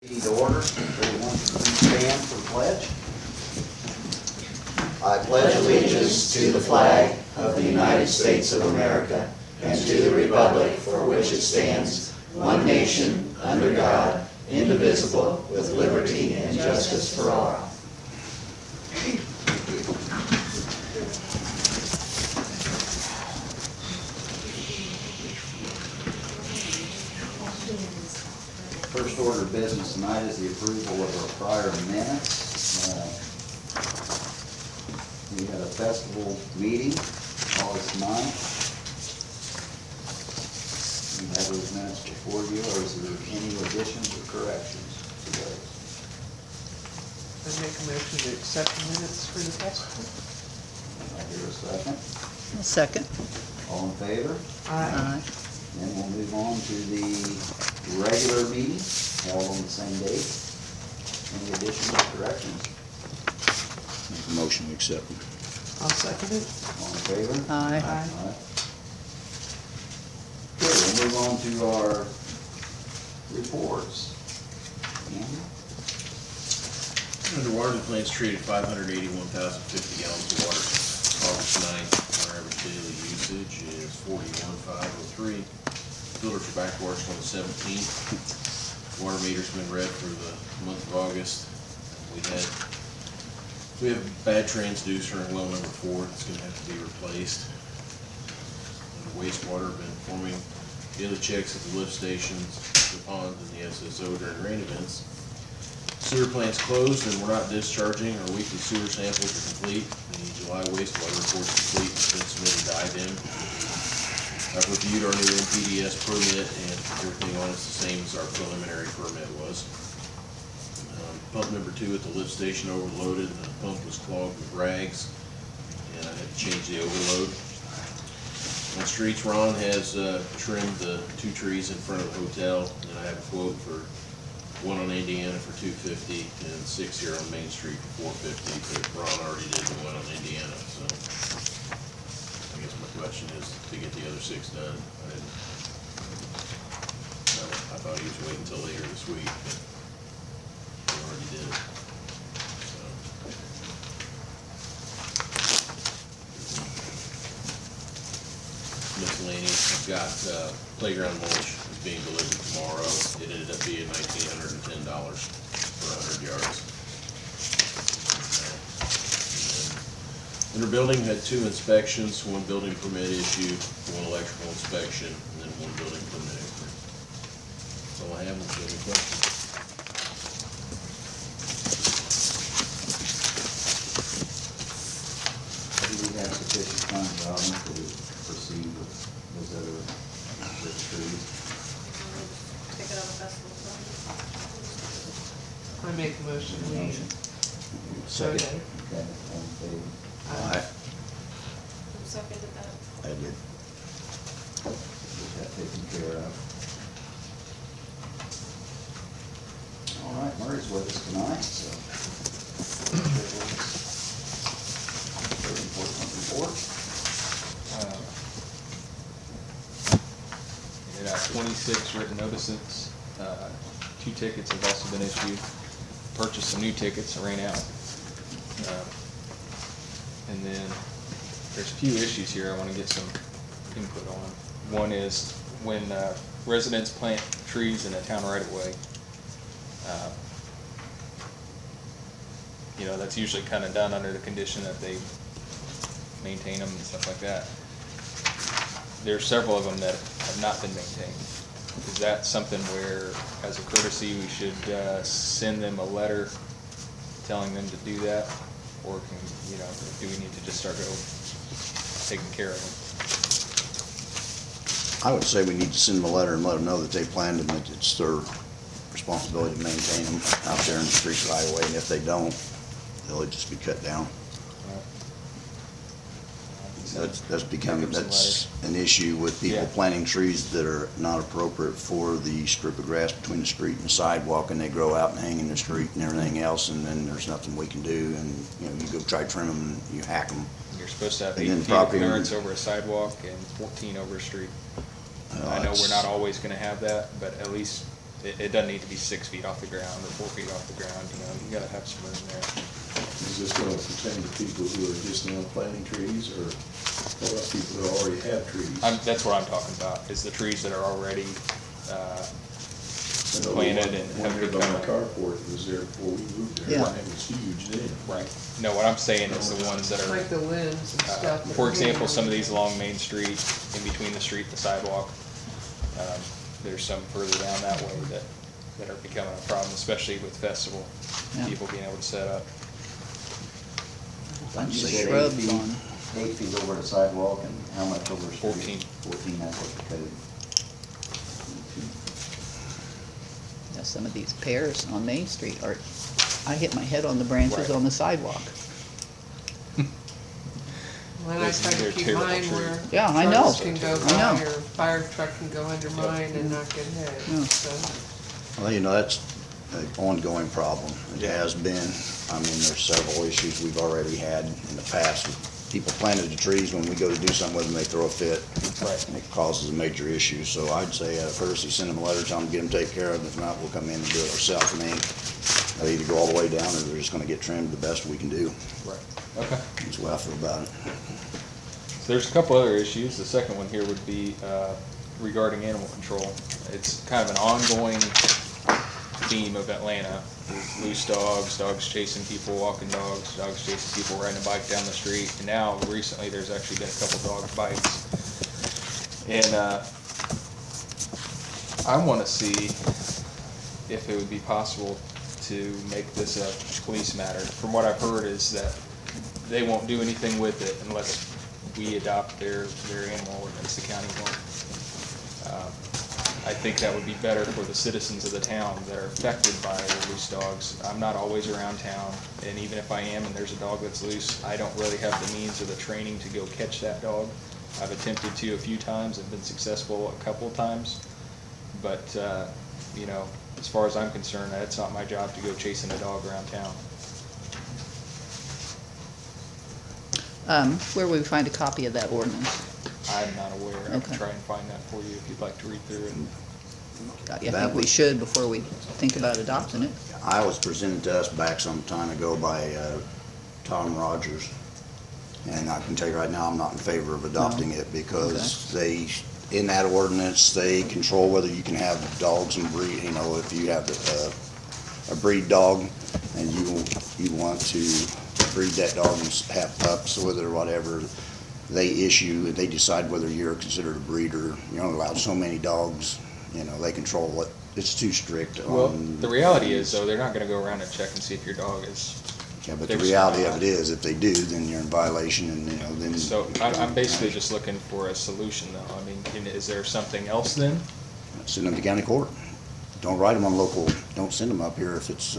Meeting to order. Everyone please stand for the pledge. I pledge allegiance to the flag of the United States of America and to the republic for which it stands, one nation, under God, indivisible, with liberty and justice for all. First order of business tonight is the approval of our prior minutes. We had a festival meeting, August 9th. You have those minutes before you, or is there any additions or corrections to those? I make a motion to accept the minutes for the festival. I hear a second. A second. All in favor? Aye. Then we'll move on to the regular meeting, held on the same date. Any additions or corrections? Make a motion to accept. I'll second it. All in favor? Aye. Aye. Okay, we'll move on to our reports. Andy? Underwater, the plant's treated 581,050 gallons of water August 9th. Our average daily usage is 41,503. Filters are backwashed on the 17th. Water meter's been read for the month of August. We have bad transducer in well number 4 that's going to have to be replaced. And the wastewater been performing daily checks at the lift stations, the ponds, and the SSO during rain events. Sewer plant's closed and we're not discharging. Our weekly sewer samples are complete. The July wastewater report's complete and been submitted to IDEM. I've reviewed our new NPDS permit and everything on it's the same as our preliminary permit was. Pump number 2 at the lift station overloaded and the pump was clogged with rags and I had to change the overload. On streets, Ron has trimmed the 2 trees in front of the hotel and I have a quote for 1 on Indiana for $250 and 6 here on Main Street for $450, but Ron already did the 1 on Indiana, so I guess my question is to get the other 6 done. I thought he was waiting until later this week, but he already did it. So. Miscellaneous, I've got playground mulch is being delivered tomorrow. It ended up being $1,910 for 100 yards. And our building had 2 inspections, 1 building permit issued, 1 electrical inspection, and then 1 building permit inquiry. That's all I have. If you have any questions. Do we have sufficient funds, Robin, to proceed with those other trees? Take it out of festival fund. I make a motion we. Second. Okay. Okay, all in favor? Aye. Who seconded that? I did. Get that taken care of. All right, Murray's with us tonight, so. Very important report. We had 26 written notices. 2 tickets have also been issued. Purchased some new tickets, I ran out. And then there's a few issues here I want to get some input on. One is when residents plant trees in a town right of way. That's usually kind of done under the condition that they maintain them and stuff like that. There's several of them that have not been maintained. Is that something where, as a courtesy, we should send them a letter telling them to do that? Or do we need to just start taking care of them? I would say we need to send them a letter and let them know that they planned them, that it's their responsibility to maintain them out there in the streets right away, and if they don't, they'll just be cut down. That's an issue with people Yeah. planting trees that are not appropriate for the strip of grass between the street and the sidewalk, and they grow out and hang in the street and everything else, and then there's nothing we can do, and, you go try to trim them and you hack them. You're supposed to have And 8 then feet of property clearance owner- over a sidewalk and 14 over a street. I know we're It's- not always gonna have that, but at least It doesn't need to be 6 feet off the ground or 4 feet off the ground, you know, you gotta have some room there. Is this gonna pertain to people who are just now planting trees, or what about people that already have trees? That's what I'm talking about, is the trees that are already, I know the planted and one have here by my become. carport was there before we moved there, Yeah. and it was huge then. Right. No, what I'm saying is the ones that are. Like the limbs and stuff. that For are example, hanging some of on. these along Main Street, in between the street and the sidewalk, there's some further down that way that are becoming a problem, especially with festival, Yeah. people being able to set up. Bunch You of said 8 shrubs feet- on. 8 feet over the sidewalk and how much over the street? 14. 14, that's what the code. Yeah, some of these pears on Main Street are, I hit my head on the branches Right. on the sidewalk. Well, I try to They're keep terrible mine trees. where. Yeah, I know. cars can go I by know. or fire truck can go under mine and not get hit, Yeah. so. Well, you know, that's an ongoing problem. It has been. I mean, there's several issues we've already had in the past. People planted the trees, when we go to do something with them, they throw a fit. Right. And it causes a major issue. So I'd say, courtesy, send them a letter, tell them to get them taken care of. If not, we'll come in and do it ourselves. I mean, they'll either go all the way down or they're just gonna get trimmed the best we can do. Right. Okay. That's the way I feel about it. So there's a couple other issues. The second one here would be regarding animal control. It's kind of an ongoing theme of Atlanta. There's loose dogs, dogs chasing people, walking dogs, dogs chasing people riding a bike down the street. And now, recently, there's actually been a couple dog bites. And I want to see if it would be possible to make this a police matter. From what I've heard is that they won't do anything with it unless we adopt their animal ordinance, the county one. I think that would be better for the citizens of the town that are affected by the loose dogs. I'm not always around town, and even if I am and there's a dog that's loose, I don't really have the means or the training to go catch that dog. I've attempted to a few times and been successful a couple of times, but, you know, as far as I'm concerned, it's not my job to go chasing a dog around town. Where would we find a copy of that ordinance? I'm not aware. I Okay. can try and find that for you if you'd like to read through it. I think we should before we think about adopting it. I was presented to us back some time ago by Tom Rogers. And I can tell you right now, I'm not in favor of adopting it because they, in that ordinance, they control whether you can have dogs and breed, you know, if you have a breed dog and you want to breed that dog and have pups with it or whatever, they decide whether you're considered a breeder. You're only allowed so many dogs, you know, they control what, it's too strict on. Well, the reality is, though, they're not gonna go around and check and see if your dog is. Yeah, but the reality of it is, if they do, then you're in violation and, you know, then. So I'm basically just looking for a solution, though. I mean, is there something else then? Send them to county court. Don't write them on local, don't send them up here if it's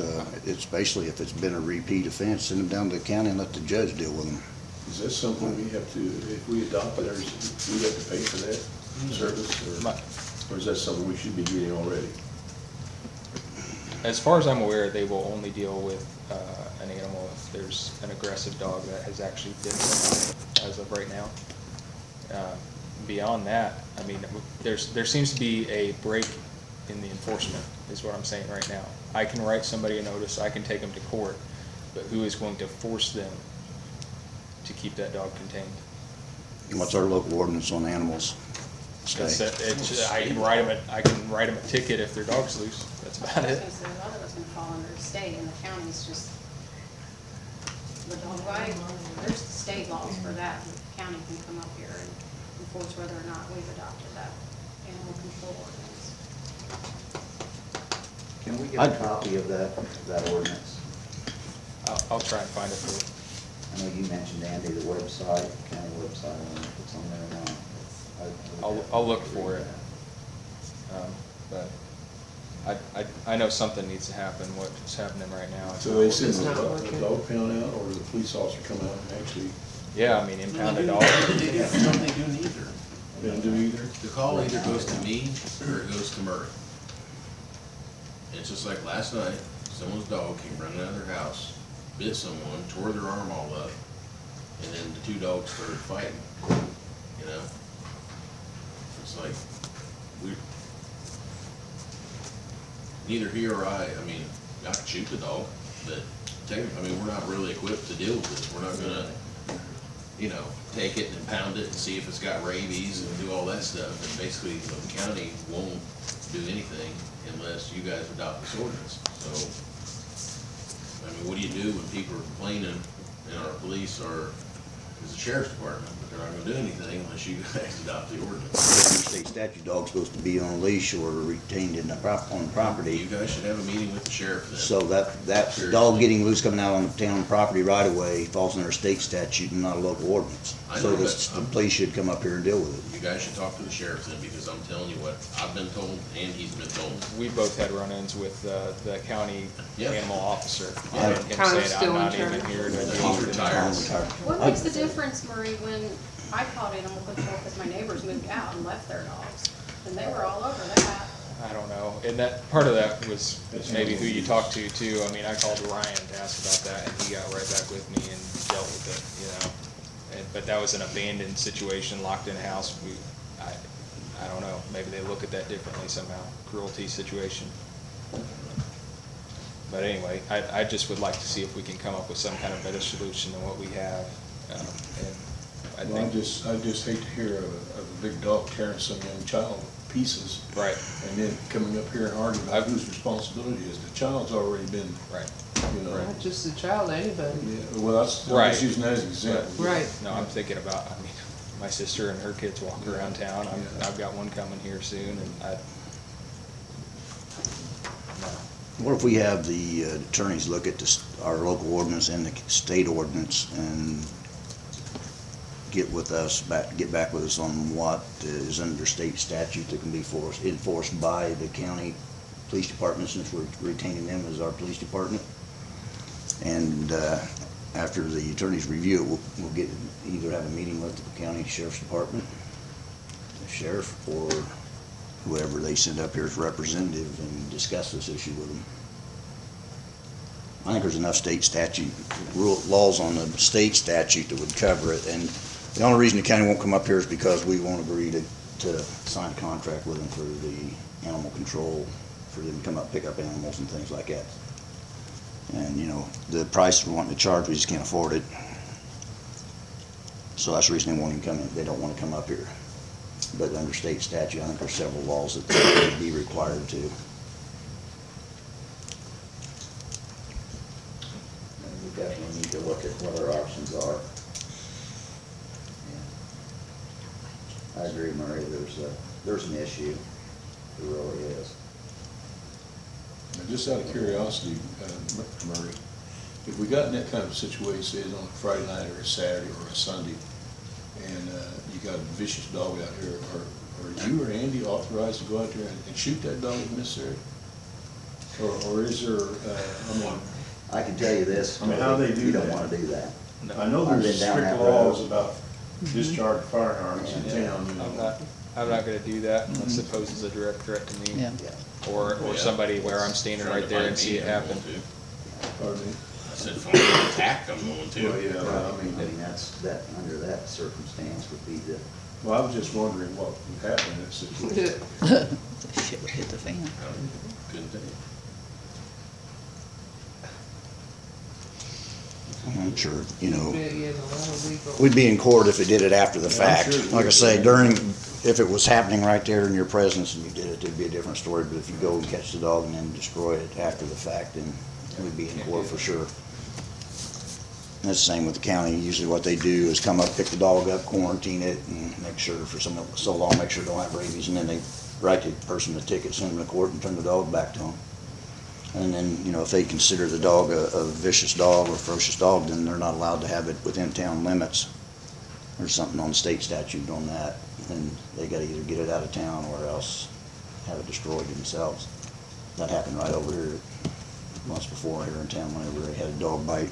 basically, if it's been a repeat offense, send them down to the county and let the judge deal with them. Is that something we have to, if we adopt it, we have to pay for that service, My- or is that something we should be getting already? As far as I'm aware, they will only deal with an animal if there's an aggressive dog that has actually bitten them as of right now. Beyond that, I mean, there seems to be a break in the enforcement, is what I'm saying right now. I can write somebody a notice, I can take them to court, but who is going to force them to keep that dog contained? And what's our local ordinance on animals? I can write them a ticket if their dog's loose, that's about I was it. gonna say, a lot of it's gonna fall under the state, and the county's just, the dog right, there's state laws for that, and the county can come up here and enforce whether or not we've adopted that animal control ordinance. Can we get a copy of that ordinance? I'll try and find it for you. I know you mentioned, Andy, the website, county website, I don't know if it's on there or not. I'll look for it. But I know something needs to happen, what's happening right now. So they send It's not a working. dog pound out, or does the police officer come out and actually, Yeah, I mean, impounded dog. They don't do neither. they don't do either? The call either goes to me or it goes to Murray. And it's just like last night, someone's dog came running out of their house, bit someone, tore their arm all up, and then the two dogs started fighting, you know? It's like, neither he or I mean, I could shoot the dog, but technically, I mean, we're not really equipped to deal with this. We're not gonna, you know, take it and pound it and see if it's got rabies and do all that stuff. And basically, the county won't do anything unless you guys adopt this ordinance. So, I mean, what do you do when people are complaining and our police are, is the sheriff's department, but they're not gonna do anything unless you guys adopt the ordinance? State statute, dog's supposed to be on a leash or retained in the on You property. guys should have a meeting with the sheriff then. So that Seriously. dog getting loose coming out on the town property right away falls under state statute and not a local ordinance. I So know, the but police should come up here and deal with it. You guys should talk to the sheriff then, because I'm telling you what I've been told and he's been told. We both had run-ins with the county Yeah. animal officer. Yeah. And him Tom's saying, still I'm in not even charge. here to He's deal with it. retired. What makes the difference, Marie, when I called animal control because my neighbors moved out and left their dogs? And they were all over that. I don't know, and that, part of that was maybe who you talk to too. I mean, I called Ryan to ask about that, and he got right back with me and dealt with it, you know. But that was an abandoned situation, locked in a house. I don't know, maybe they look at that differently somehow, cruelty situation. But anyway, I just would like to see if we can come up with some kind of better solution than what we have. And I Well, I think, just hate to hear of a big dog tearing some young child to pieces. right, And then coming up here and arguing about whose responsibility it is. The child's already been, right. you know. Not just a child, anybody. Yeah, well, I'm Right. just using that as an example. Right. No, I'm thinking about, I mean, my sister and her kids walk around town. Yeah. I've got one coming here soon, and no. What if we have the attorneys look at our local ordinance and the state ordinance and get back with us on what is under state statute that can be enforced by the county police department, since we're retaining them as our police department. And after the attorneys review it, we'll either have a meeting with the county sheriff's department, the sheriff, or whoever they send up here as representative and discuss this issue with them. I think there's enough state statute, laws on the state statute that would cover it, and the only reason the county won't come up here is because we won't agree to sign a contract with them for the animal control, for them to come up, pick up animals and things like that. And, you know, the price we're wanting to charge, we just can't afford it. So that's the reason they won't even come in, they don't want to come up here. But under state statute, I think there's several laws that they would be required to. And we definitely need to look at what our options are. I agree, Murray, there's an issue, there really is. And just out of curiosity, Murray, if we got in that kind of situation, say it's on a Friday night or a Saturday or a Sunday, and you got a vicious dog out here, are you or Andy authorized to go out there and shoot that dog if necessary? Or is there, I can tell you this, I mean, how they do you don't that. want to do that. I know I've there's been down strict that road. laws about discharged firearms in town, you know. I'm not gonna do that unless it poses a direct threat to me. Yeah. Yeah. Or Yeah. somebody where I'm standing Trying to right there and find see me, it I'm happen. going to. pardon me? I said, if I'm gonna attack, I'm going to. Well, yeah, I I mean, mean, that, under that circumstance would be the, well, I was just wondering what would happen in that situation. The shit would hit the fan. Couldn't tell you. I'm sure, you know, Yeah, a lot of legal. we'd be in court if they did it after the Yeah, I'm fact. sure. Like I say, if it was happening right there in your presence and you did it, it'd be a different story. But if you go and catch the dog and then destroy it after the fact, then we'd be in court for sure. And that's the same with the county. Usually what they do is come up, pick the dog up, quarantine it, and make sure for so long, make sure it don't have rabies, and then they write the person a ticket, send them to court, and turn the dog back to them. And then, you know, if they consider the dog a vicious dog or ferocious dog, then they're not allowed to have it within town limits. There's something on state statute on that, and they gotta either get it out of town or else have it destroyed themselves. That happened right over here once before here in town, whenever they had a dog bite,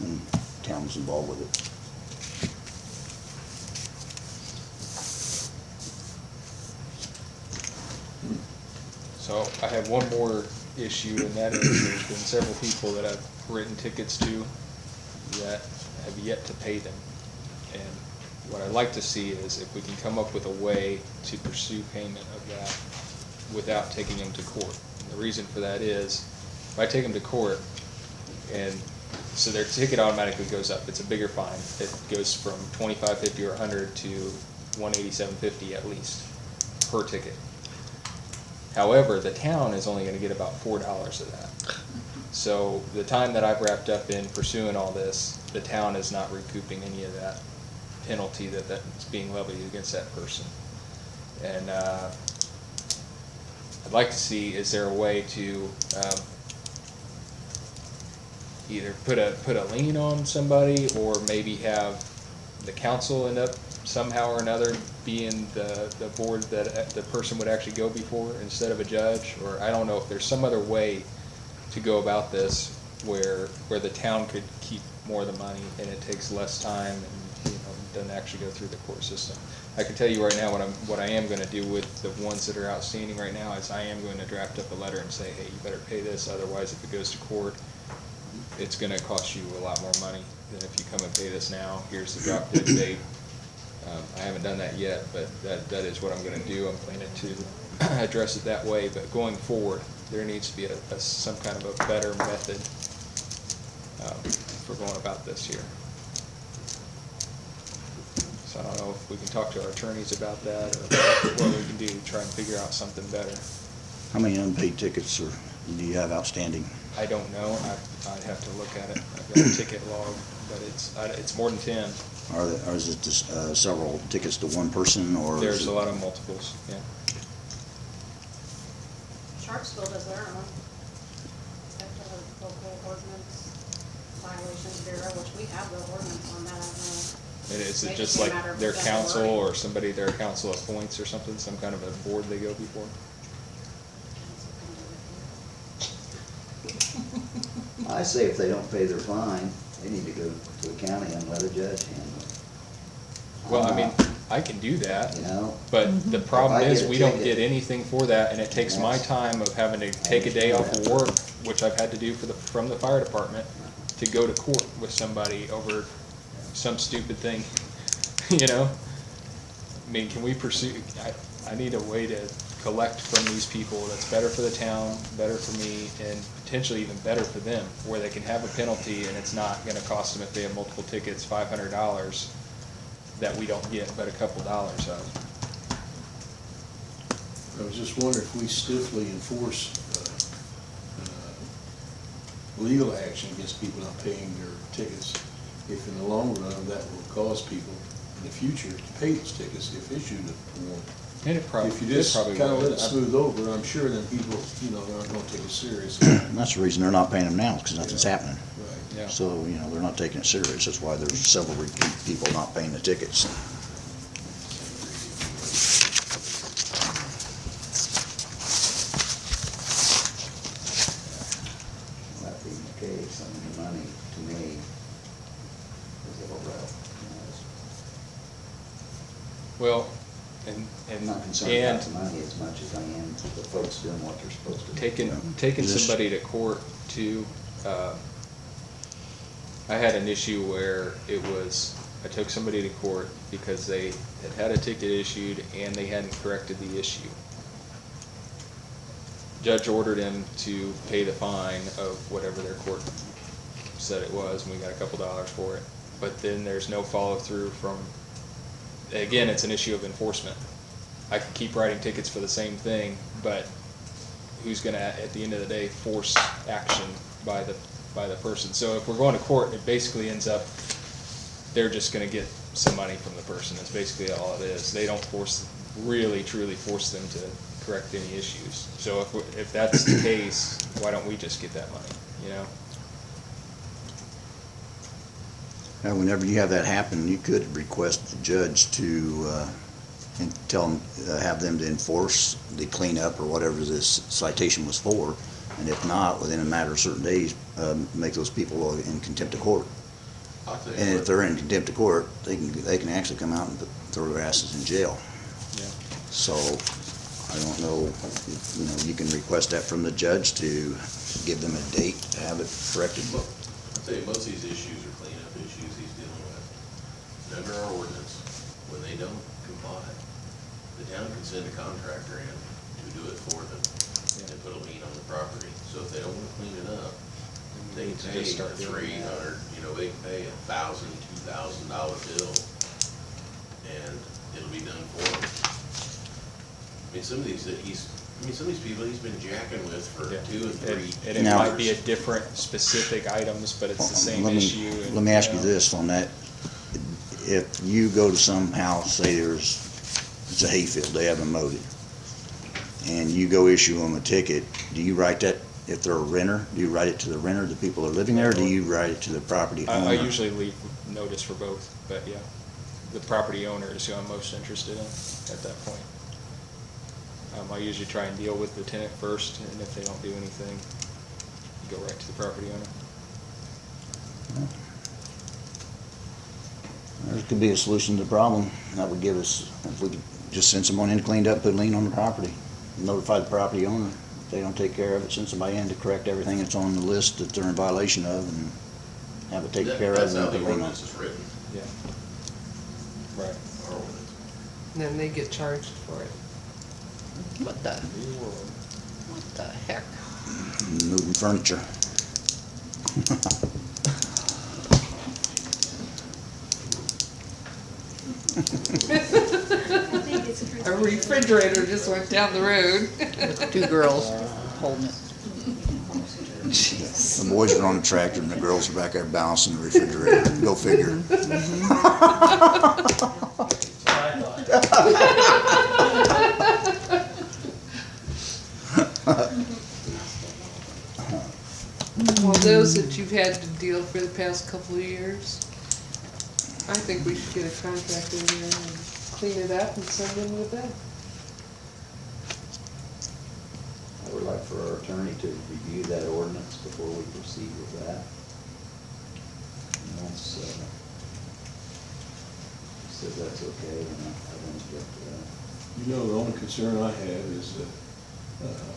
and town was involved with it. So I have one more issue, and that is there's been several people that I've written tickets to that have yet to pay them. And what I'd like to see is if we can come up with a way to pursue payment of that without taking them to court. The reason for that is, if I take them to court, and so their ticket automatically goes up, it's a bigger fine. It goes from $25.50 or $100 to $187.50 at least per ticket. However, the town is only gonna get about $4 of that. So the time that I've wrapped up in pursuing all this, the town is not recouping any of that penalty that's being levied against that person. And I'd like to see, is there a way to either put a lien on somebody, or maybe have the council end up somehow or another being the board that the person would actually go before instead of a judge? Or I don't know if there's some other way to go about this where the town could keep more of the money and it takes less time and, doesn't actually go through the court system. I can tell you right now what I am gonna do with the ones that are outstanding right now is I am going to draft up a letter and say, hey, you better pay this, otherwise if it goes to court, it's gonna cost you a lot more money than if you come and pay this now. Here's the drop dead date. I haven't done that yet, but that is what I'm gonna do. I'm planning to address it that way, but going forward, there needs to be some kind of a better method for going about this here. So I don't know if we can talk to our attorneys about that, or what we can do to try and figure out something better. How many unpaid tickets do you have outstanding? I don't know. I'd have to look at it. I've got a ticket log, but it's more than 10. Or is it just several tickets to one person, or? There's a lot of multiples, yeah. Sharpsville does their own. They have the local ordinance violations bureau, which we have the ordinance on that, I don't know. And is it Maybe just it's a like matter of their the council wording. or somebody their council appoints or something, some kind of a board they go before? I say if they don't pay their fine, they need to go to the county and let a judge handle it. Well, I I'm mean, not, I can do that, You know, but the problem If I is get a we don't ticket- get anything for that, and it takes my Yes. time of having to take a day off of work, which I've had to do from the fire department, to go to court with somebody over some stupid thing, I mean, can we pursue, I need a way to collect from these people that's better for the town, better for me, and potentially even better for them, where they can have a penalty and it's not gonna cost them, if they have multiple tickets, $500 that we don't get but a couple dollars of. I was just wondering if we stiffly enforce legal action against people not paying their tickets, if in the long run that will cause people in the future to pay those tickets if issued a warrant. And it probably, If you just probably kind of would. let it smooth over, I'm sure then people, aren't gonna take it serious. And that's the reason they're not paying them now, because nothing's happening. Right. Yeah. So, they're not taking it serious. That's why there's several repeat people not paying the tickets. that being the case, I mean, the money, to me, is a little rough. Well, and, I'm not concerned and about the money as much as I am the folks doing what they're supposed to do. taking Just- somebody to court too, I had an issue where I took somebody to court because they had a ticket issued and they hadn't corrected the issue. Judge ordered him to pay the fine of whatever their court said it was, and we got a couple dollars for it. But then there's no follow-through from, again, it's an issue of enforcement. I could keep writing tickets for the same thing, but who's gonna, at the end of the day, force action by the person? So if we're going to court, it basically ends up, they're just gonna get some money from the person. That's basically all it is. They don't really truly force them to correct any issues. So if that's the case, why don't we just get that money, Now, whenever you have that happen, you could request the judge to, and tell them, have them to enforce the cleanup or whatever this citation was for. And if not, within a matter of certain days, make those people in contempt of court. I'll tell you And if what, they're in contempt of court, they can actually come out and throw their asses in jail. Yeah. So, I don't know, if, you can request that from the judge to give them a date to have it corrected. I'll tell you, most of these issues are cleanup issues he's dealing with. Under our ordinance, when they don't comply, the town can send a contractor in to do it for them. Yeah. And put a lien on the property. So if they don't wanna clean it up, they can Just pay start doing that. $300, they can pay $1,000, $2,000 bill, and it'll be done for them. I mean, some of these people he's been jacking with for Yeah. 2 and 3 And it Now- might be a different specific items, but it's the same issue. and, Let me ask you know, this on that. If you go to some house, say it's a hayfield, they haven't mowed it, and you go issue them a ticket, do you write that, if they're a renter, do you write it to the renter, the people that are living there, or do you write it to the property owner? I usually leave notice for both, but yeah, the property owner is who I'm most interested in at that point. I usually try and deal with the tenant first, and if they don't do anything, go right to the property owner. There could be a solution to the problem. That would give us, if we could just send someone in, cleaned up, put a lien on the property, notify the property owner. If they don't take care of it, send somebody in to correct everything that's on the list that they're in violation of, and have it taken care of. That's and how put a the lien on ordinance is written, Yeah. Right. our ordinance. And then they get charged for it. What the heck? Moving furniture. A refrigerator just went down the road. Two girls holding it. The boys are on the tractor and the girls are back there balancing the refrigerator. Go figure. Well, those that you've had to deal for the past couple of years, I think we should get a contractor in there and clean it up and send them to bed. I would like for our attorney to review that ordinance before we proceed with that. And once, he says that's okay, then I won't get to that. You know, the only concern I have is that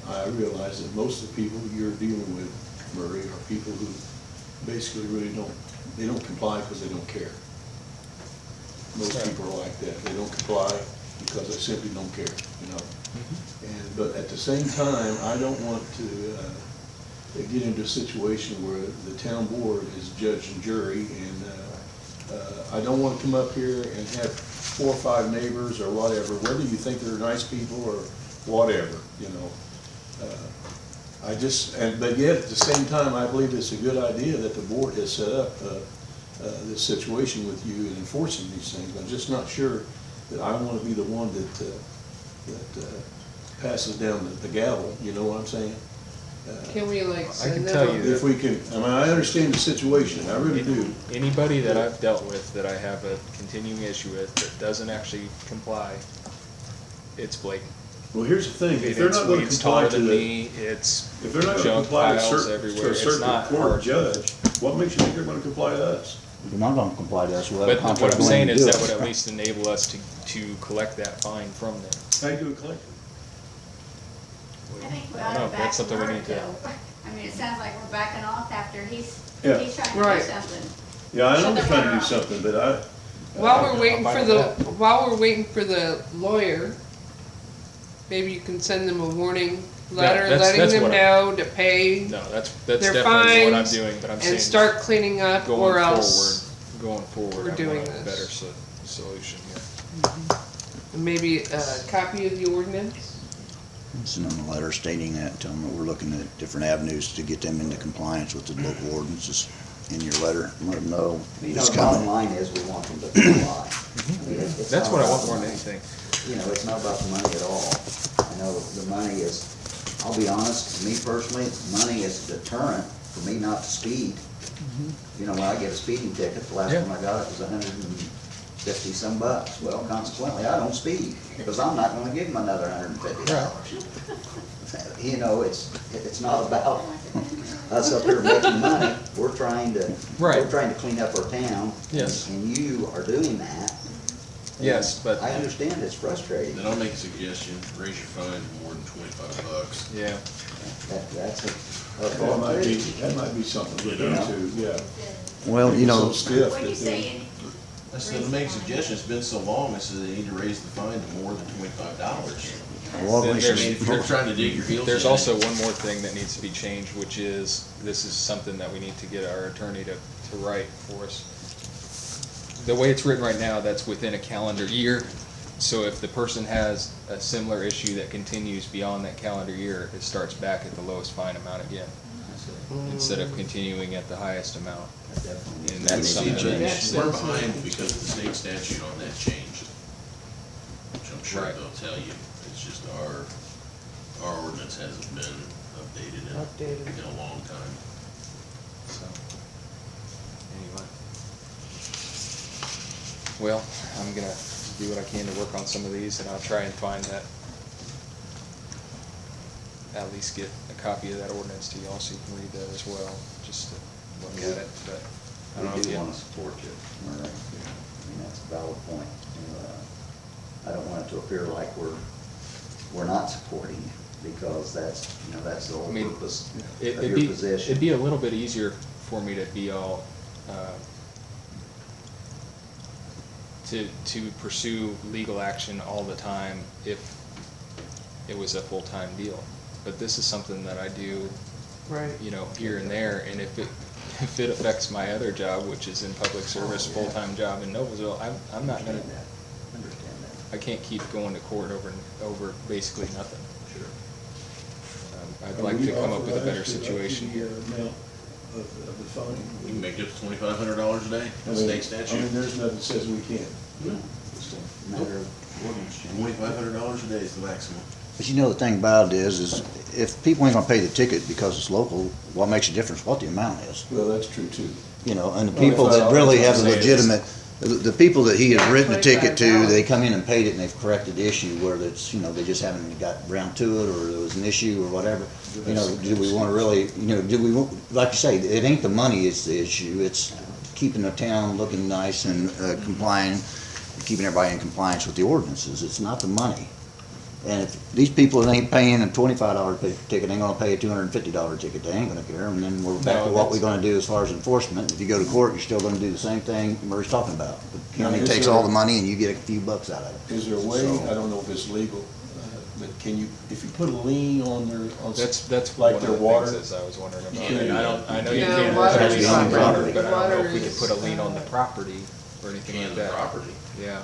I realize that most of the people you're dealing with, Murray, are people who basically really they don't comply because they don't care. Most Right. people are like that. They don't comply because they simply don't care, you know? But at the same time, I don't want to get into a situation where the town board is judge and jury, and I don't want to come up here and have 4 or 5 neighbors or whatever, whether you think they're nice people or whatever, you know. But yet, at the same time, I believe it's a good idea that the board has set up this situation with you in enforcing these things. I'm just not sure that I want to be the one that passes down the gavel, you know what I'm saying? Can we like I can send tell them? you If we can, I mean, I understand the situation, I really do. Anybody that I've dealt with that I have a continuing issue with that doesn't actually comply, it's blatant. Well, here's the thing, if they're It's not gonna weeds comply taller to than the, me, it's if they're not gonna junk comply to piles to everywhere, a it's certain not court hard. judge, what makes you think they're gonna comply to us? They're not gonna comply to us. We'll have a But contract what I'm going saying to is do that it. would at least enable us to collect that fine from them. How you do it collectively? I think we I don't ought know, to back that's something we Mark need to- though. I mean, it sounds like we're backing off after he's Yeah. trying to Right. do something. Yeah, I know Shut they're the trying to water do off. something, but I. While we're waiting fine for with the, while we're waiting for the lawyer, maybe you can send them a warning letter, that's letting them what know to pay No, that's their definitely what I'm fines doing, but I'm saying and start cleaning up, going or else Going forward, we're I doing want a this. better solution here. maybe a copy of the ordinance. Send them a letter stating that, tell them that we're looking at different avenues to get them into compliance with the local ordinances in your letter. Let them know You know, it's the bottom coming. line is we want them to comply. I mean, it's That's not what I about want the more than money. anything. You know, it's not about the money at all. I know the money is, I'll be honest, me personally, money is a deterrent for me not to speed. You know, when I get a speeding ticket, the last Yeah. one I got, it was $150 bucks. Well, consequently, I don't speed, because I'm not gonna give them another $150. You know, it's not about us up here making money. We're trying to clean up our town. Yes. And you are doing that. Yes, but- I understand it's frustrating. Then I'll make a suggestion, raise your fine to more than $25. Yeah, That's a That thought might be, too. that might be something to look into, yeah. Well, you know, So stiff What are you that they- saying? I said, to make a suggestion, it's been so long, I said they need to raise the fine to more than $25. Well, Then we there's- should- If you're trying to dig your heels in. There's also one more thing that needs to be changed, which is, this is something that we need to get our attorney to write for us. The way it's written right now, that's within a calendar year. So if the person has a similar issue that continues beyond that calendar year, it starts back at the lowest fine amount again, instead of continuing at the highest amount. And that's See, something but that we're behind because the state statute on that changed, which I'm sure Right. they'll tell you. It's just our ordinance hasn't been updated Updated. in a long time. So, anyway. Well, I'm gonna do what I can to work on some of these, and I'll try and find that, at least get a copy of that ordinance to y'all so you can read that as well, just to look at it, but I don't know We if do you. want to support you, Murray. I mean, that's a valid point. I don't want it to appear like we're not supporting you, because that's, that's the I whole mean, purpose It'd of your be, position. it'd be a little bit easier for me to be all, to pursue legal action all the time if it was a full-time deal. But this is something that I do, Right. here and there, and if it affects my other job, which is in public service, full-time job in Noblesville, I'm not gonna, Understand that. I can't keep going to court over basically nothing. Sure. I'd like to come up with a better situation here. Amount of the fine. You can make up to $2,500 a day, I state mean, statute. there's nothing that says we can't. No, it's a matter of ordinance change. $2,500 a day is the maximum. But the thing about it is if people ain't gonna pay the ticket because it's local, what makes a difference what the amount is? Well, that's true too. And the Well, people if I- that really have a Say it's- legitimate, the people that he has written a ticket to, $25. they come in and paid it and they've corrected the issue, where it's, they just haven't got around to it, or there was an issue or whatever. Do we wanna really, like you say, it ain't the money is the issue, it's keeping the town looking nice and complying, keeping everybody in compliance with the ordinances, it's not the money. And if these people that ain't paying a $25 ticket, ain't gonna pay a $250 ticket, they ain't gonna care, and then we're back to what we're gonna do as far as enforcement. If you go to court, you're still gonna do the same thing Murray's talking about. The county Now, is takes there- all the money and you get a few bucks out of it. Is there a way, So- I don't know if it's legal, but can you, if you put a lien on their, That's like one their of the water? things that I was wondering about. can't do I know you No, can't water put a is lien on the property. water, but I don't know Water if we could is, put a lien on the property or anything Can like the that. property. Yeah.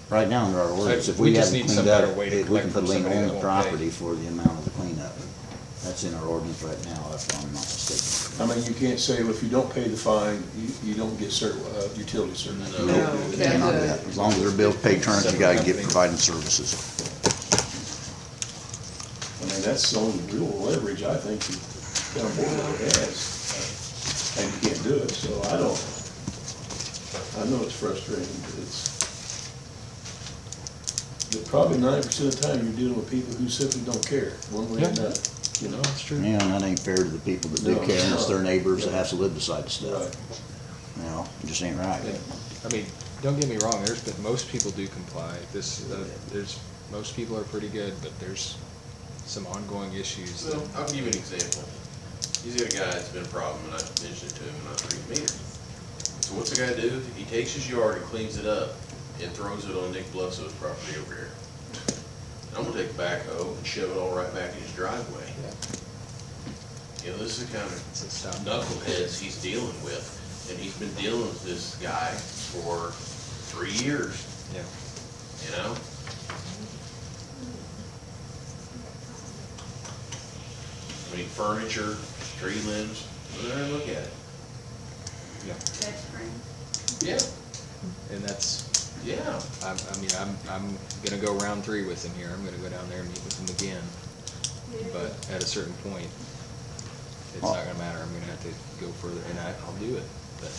Right now, under our ordinance, if we we just haven't need some cleaned better up, way to we collect can put a from lien somebody on that the won't pay. property for the amount of the cleanup. That's in our ordinance right now, if I'm not mistaken. I mean, you can't say, well, if you don't pay the fine, you don't get utility service. No. No, You cannot do that. As long as their bill's paid current, you gotta get providing services. I mean, that's the only real leverage I think the town board ever has, and you can't do it, so I know it's frustrating, but probably 90% of the time you're dealing with people who simply don't care, one way or another, That's true. Yeah, and that ain't fair to the people that do No, care, and it's their no. neighbors that have to live beside the stuff. Right. It just ain't right. I mean, don't get me wrong, most people do comply. Most people are pretty good, but there's some ongoing issues. So, I'll give you an example. He's got a guy that's been a problem, and I mentioned it to him in my pre-meeting. So what's the guy do? He takes his yard and cleans it up and throws it on Nick Bledsoe's property over here. I'm gonna take a backhoe and shove it all right back in his driveway. This is the kind of knuckleheads he's dealing with, and he's been dealing with this guy for 3 years, Yeah. I mean, furniture, tree limbs, go there and look at it. Dead spring. Yeah. And that's, Yeah. I'm gonna go round 3 with him here. I'm gonna go down there and meet with him again. But at a certain point, it's not gonna matter. I'm gonna have to go further, and I'll do it, but.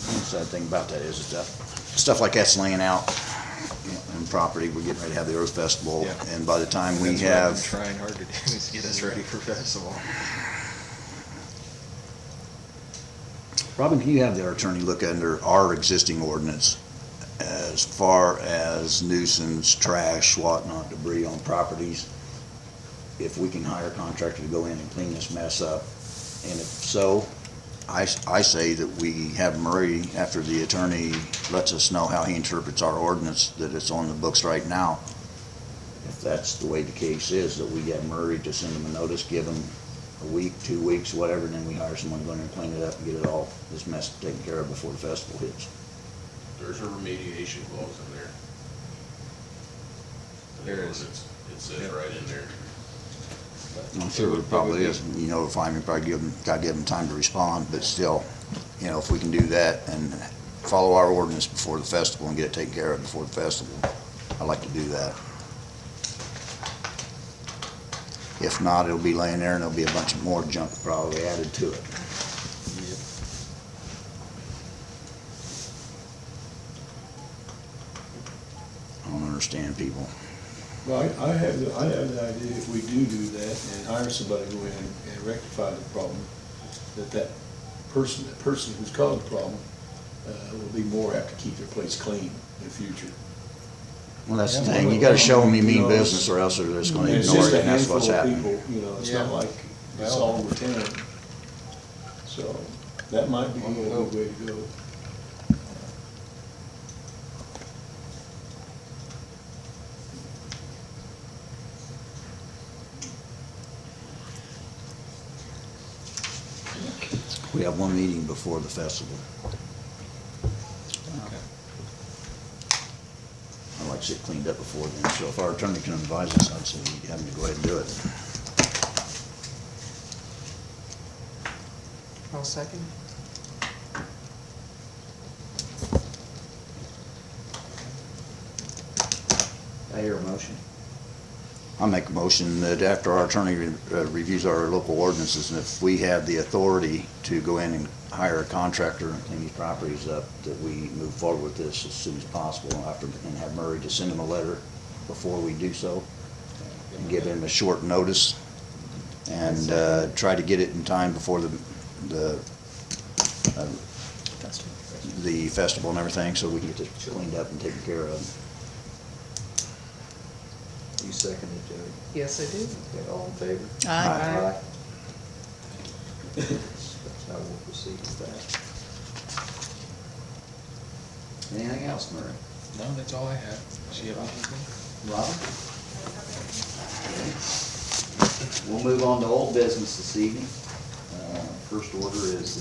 The sad thing about that is that stuff like that's laying out on property. We're getting ready to have the Earth Festival, Yeah. and by the time we That's what I've been have, trying hard to do, is get us ready for festival. Robin, can you have their attorney look under our existing ordinance as far as nuisance, trash, whatnot, debris on properties? If we can hire a contractor to go in and clean this mess up, And if so, I say that we have Murray, after the attorney lets us know how he interprets our ordinance, that it's on the books right now. If that's the way the case is, that we get Murray to send him a notice, give him a week, 2 weeks, whatever, and then we hire someone to go in there and clean it up and get it all, this mess taken care of before the festival hits. There's a remediation clause in there. There is. It says right in there. I'm sure it probably is, you know, if I probably gotta give them time to respond, but still, you know, if we can do that and follow our ordinance before the festival and get it taken care of before the festival, I'd like to do that. If not, it'll be laying there and there'll be a bunch of more junk probably added to it. I don't understand people. Well, I have the idea, if we do that and hire somebody to go in and rectify the problem, that person who's caused the problem, will be more apt to keep their place clean in the future. Well, that's the thing, you gotta show them you mean business or else they're just gonna And it's ignore just it, a and that's what's handful of happening. people, you know, it's Yeah. not like it's all over town. So, that might be a good way to go. We have one meeting before the festival. I'd like to see it cleaned up before then, so if our attorney can advise us, I'd say we have him to go ahead and do it. I'll second. I hear a motion. I'll make a motion that after our attorney reviews our local ordinances, and if we have the authority to go in and hire a contractor and clean these properties up, that we move forward with this as soon as possible and have Murray to send him a letter before we do so, and give him a short notice, and try to get it in time before the festival and everything, so we can get this cleaned up and taken care of. You seconded, Jody. Yes, I do. Okay, all in favor? Aye. That's how we'll proceed with that. Anything else, Murray? No, that's all I have. Does she have anything? Robin? We'll move on to old business this evening. First order is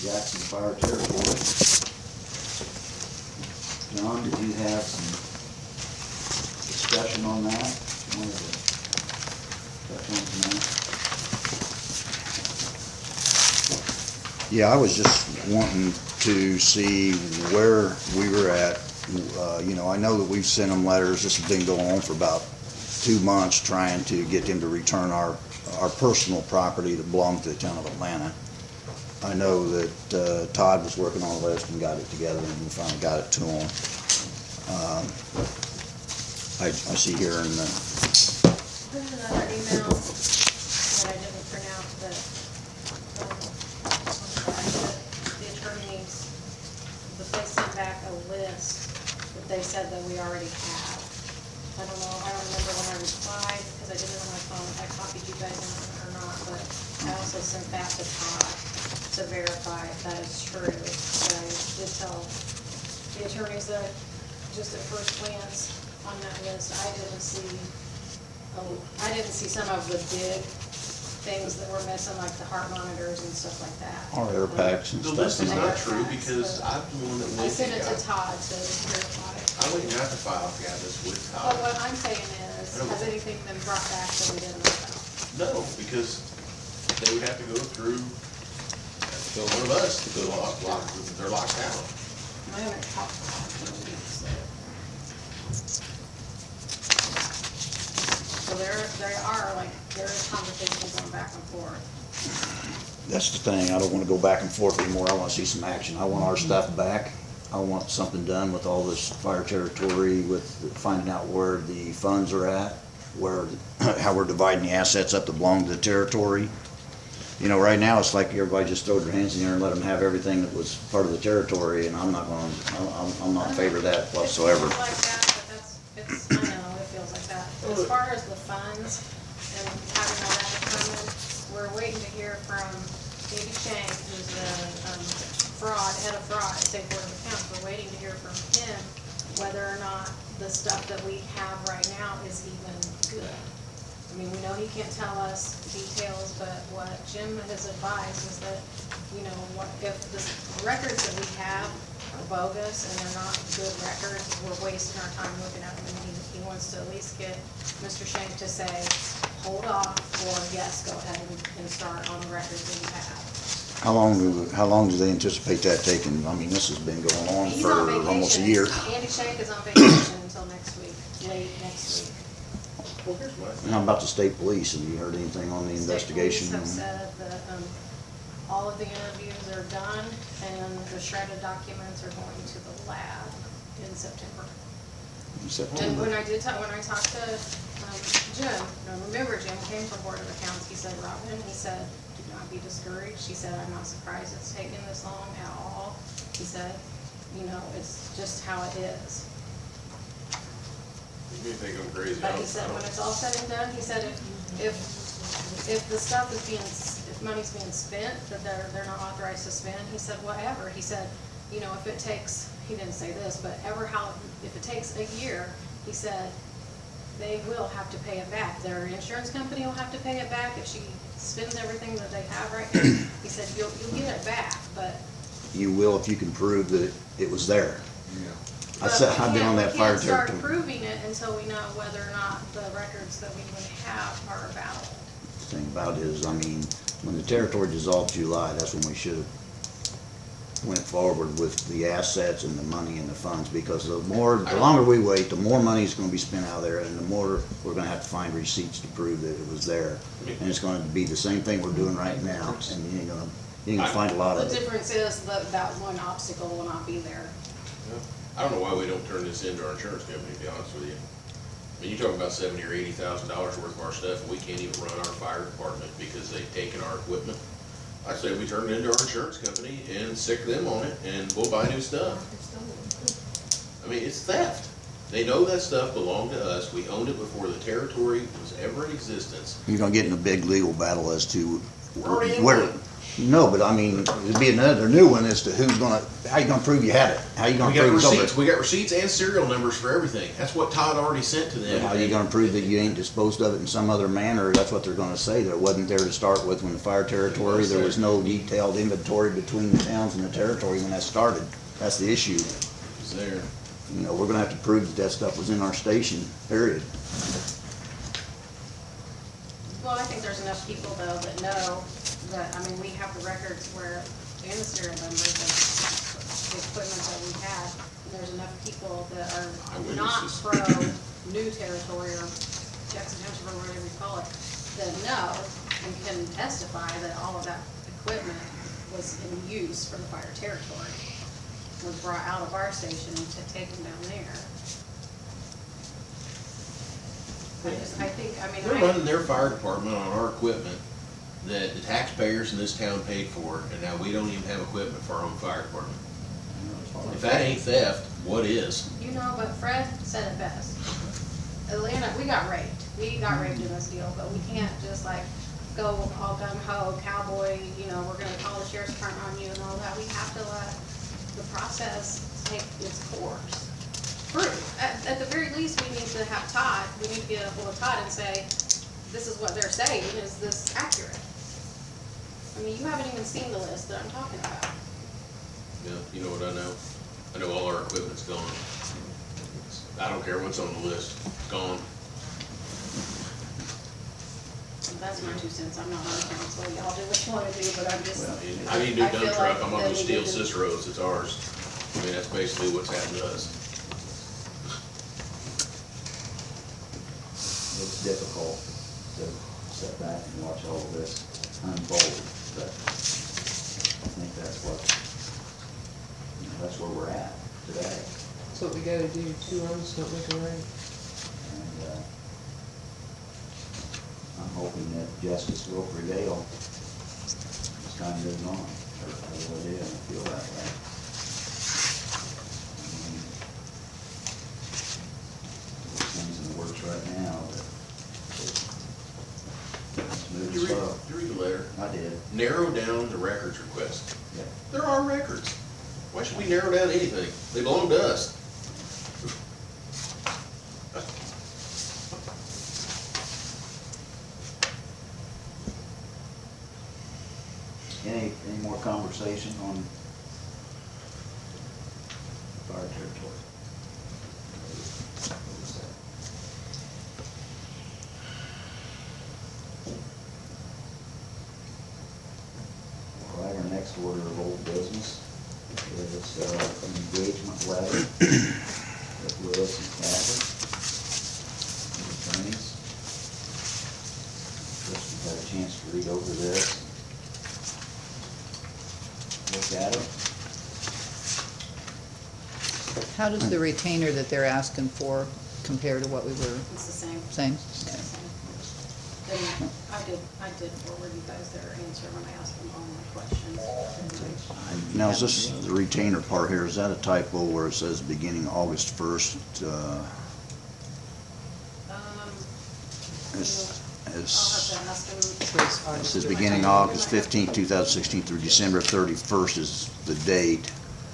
Jackson Fire Territory. John, did you have some discussion on that? You wanted to touch on tonight? Yeah, I was just wanting to see where we were at. You know, I know that we've sent them letters. This has been going on for about 2 months, trying to get them to return our personal property that belonged to the town of Atlanta. I know that Todd was working on a list and got it together, and we finally got it to him. I see here in the, There's another email that I didn't print out that, the attorneys, the place sent back a list that they said that we already have. I don't know, I don't remember when I replied, because I didn't know on my phone if I copied you guys in on it or not, but I also sent that to Todd to verify if that is true. But I did tell the attorneys that just at first glance on that list, I didn't see some of the big things that were missing, like the heart monitors and stuff like that. our air packs and The stuff. list is not true because I'm the one that I went sent it and to got. Todd to verify. I wouldn't have to file this with But Todd. what I'm saying is, has anything been brought back that we didn't know about? No, because they would have to go through one of us to go they're locked out. I haven't talked to Todd in weeks, so. So there is conversation going back and forth. That's the thing, I don't wanna go back and forth anymore, I wanna see some action, I want our stuff back. I want something done with all this fire territory, with finding out where the funds are at, how we're dividing the assets up that belong to the territory. You know, right now, it's like everybody just throws their hands in the air and let them have everything that was part of the territory, and I'm not in favor of that whatsoever. It feels like that, but it's, I know, it feels like that. As far as the funds and having all that determined, we're waiting to hear from Davey Shank, who's the head of fraud at State Board of Accounts. We're waiting to hear from him whether or not the stuff that we have right now is even good. I mean, we know he can't tell us details, but what Jim has advised is that, you know, if the records that we have are bogus and they're not good records, we're wasting our time looking at them. And he wants to at least get Mr. Shank to say, hold off, or yes, go ahead and start on the records that you have. How long do they anticipate that taking? I mean, this has been going on He's for on vacation. almost a year. Andy Shank is on vacation until next week, late next week. Well, here's my And how about the state police? Have you heard anything on the investigation? State police have said that all of the interviews are done and the shredded documents are going to the lab in September. In And September? when I talked to Jim, now remember Jim came from Board of Accounts, he said, Robin, he said, do not be discouraged. He said, I'm not surprised it's taken this long at all. He said, you know, it's just how it is. You may think I'm crazy. But he said, when it's all said and done, he said, if the stuff is if money's being spent, that they're not authorized to spend, he said, whatever. He said, you know, if it takes, he didn't say this, but if it takes a year, he said, they will have to pay it back. Their insurance company will have to pay it back if she spends everything that they have right now. He said, you'll get it back, but. You will if you can prove that it was there. Yeah. I've been on that fire We can't start territory. proving it until we know whether or not the records that we would have are valid. The thing about it is, I mean, when the territory dissolved July, that's when we should have went forward with the assets and the money and the funds, because the longer we wait, the more money is gonna be spent out there, and the more we're gonna have to find receipts to prove that it was there. And it's gonna be the same thing we're doing right now, and you ain't gonna find a lot The of it. difference is that one obstacle will not be there. I don't know why we don't turn this into our insurance company, to be honest with you. I mean, you talk about $70,000 or $80,000 worth of our stuff, and we can't even run our fire department because they've taken our equipment. I say we turn it into our insurance company and sick them on it, and we'll buy new stuff. I mean, it's theft. They know that stuff belonged to us. We owned it before the territory was ever in existence. You're gonna get in a big legal battle as to We're already in where. one. No, but I mean, it'd be another new one as to how you gonna prove you had it? How you We gonna got prove receipts. somebody? We got receipts and serial numbers for everything. That's what Todd already sent to them. How you gonna prove that you ain't disposed of it in some other manner? That's what they're gonna say, that it wasn't there to start with when the fire territory, there was no detailed inventory between the towns and the territory when that started. That's the issue. It's there. You know, we're gonna have to prove that that stuff was in our station, period. Well, I think there's enough people though that know that, I mean, we have the records and the serial numbers of the equipment that we have. And there's enough people that are not Eyewitnesses. pro new territory or Jackson Township or whatever you call it, that know and can testify that all of that equipment was in use for the fire territory. Was brought out of our station and taken down there. They're running their fire department on our equipment that the taxpayers in this town paid for, and now we don't even have equipment for our own fire department. If that ain't theft, what is? You know, but Fred said it best. Atlanta, we got raped. We got raped in this deal, but we can't just like go all gung ho, cowboy, you know, we're gonna call the sheriff's department on you and all that. We have to let the process take its course. At the very least, we need to have Todd, we need to get a hold of Todd and say, this is what they're saying, is this accurate? I mean, you haven't even seen the list that I'm talking about. Yeah, you know what I know? I know all our equipment's gone. I don't care what's on the list, it's gone. That's my 2 cents, I'm not on the council, y'all do what you wanna do, but I'm just. I need a new I feel dump truck, like I'm gonna they go steal need to- Cicero's, it's ours. I mean, that's basically what's happened to us. It's difficult to sit back and watch all of this unfold, but I think that's where we're at today. That's what we gotta do, 2 arms don't make a right. And I'm hoping that justice will prevail as time goes on. I really do, and I feel that way. I mean, there's things in the works right now that it's moving slow. Did you read the letter narrow down the records request. Yeah. There are records. Why should we narrow down anything? They belong to us. Any more conversation on fire territory? All right, our next order of old business is an engagement letter with Lewis and Clapper, attorneys. First, you've had a chance to read over this. Look at it. How does the retainer that they're asking for compare to what we were It's the same. saying? It's the same. And I did forward you guys their answer when I asked them all my questions. Now, is this, the retainer part here, is that a typo where it says beginning August 1st? I'll have to ask them. It says beginning August 15th, 2016 through December 31st is the date.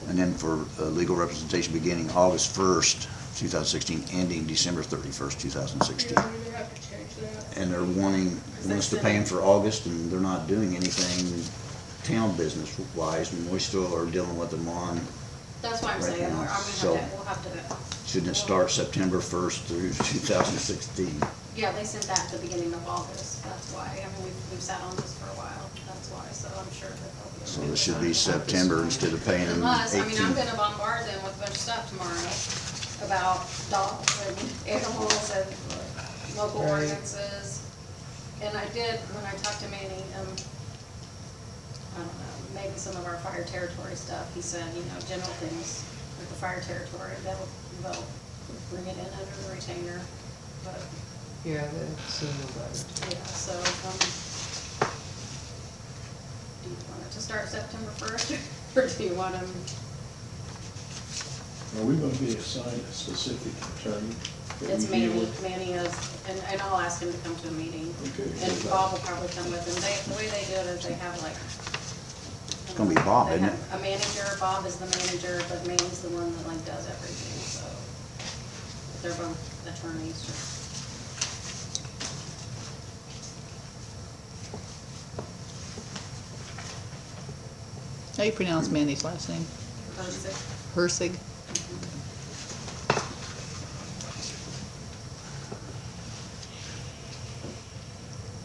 And then for legal representation beginning August 1st, 2016, ending December 31st, 2016. Yeah, we have to change that. And they're wanting us to pay them for August, and they're not doing anything town business wise, and we still are dealing with them on, That's why I'm saying, Right now, I'm gonna so- we'll have to. shouldn't it start September 1st through 2016? Yeah, they sent that at the beginning of August, that's why, I mean, we've sat on this for a while, that's why, so I'm sure that they'll be. So okay it with should that. be September instead of paying them Unless, I mean, I'm 18. gonna bombard them with a bunch of stuff tomorrow about dogs and animals and local Right. ordinances. And I did, when I talked to Manny, I don't know, maybe some of our fire territory stuff, he said, you know, general things with the fire territory, they'll bring it in under the retainer, but, Yeah, that's in the letter. yeah, so, do you want it to start September 1st, or do you want them? Are we gonna be assigned a specific attorney? that It's we deal Manny, with? Manny is, and I'll ask him to come to a meeting. Okay. And Bob will probably come with him. The way they do it is they have like. It's gonna be Bob, they isn't have it? A manager, Bob is the manager, but Manny's the one that like does everything, so. They're both attorneys. How do you pronounce Mandy's last name? Hersig?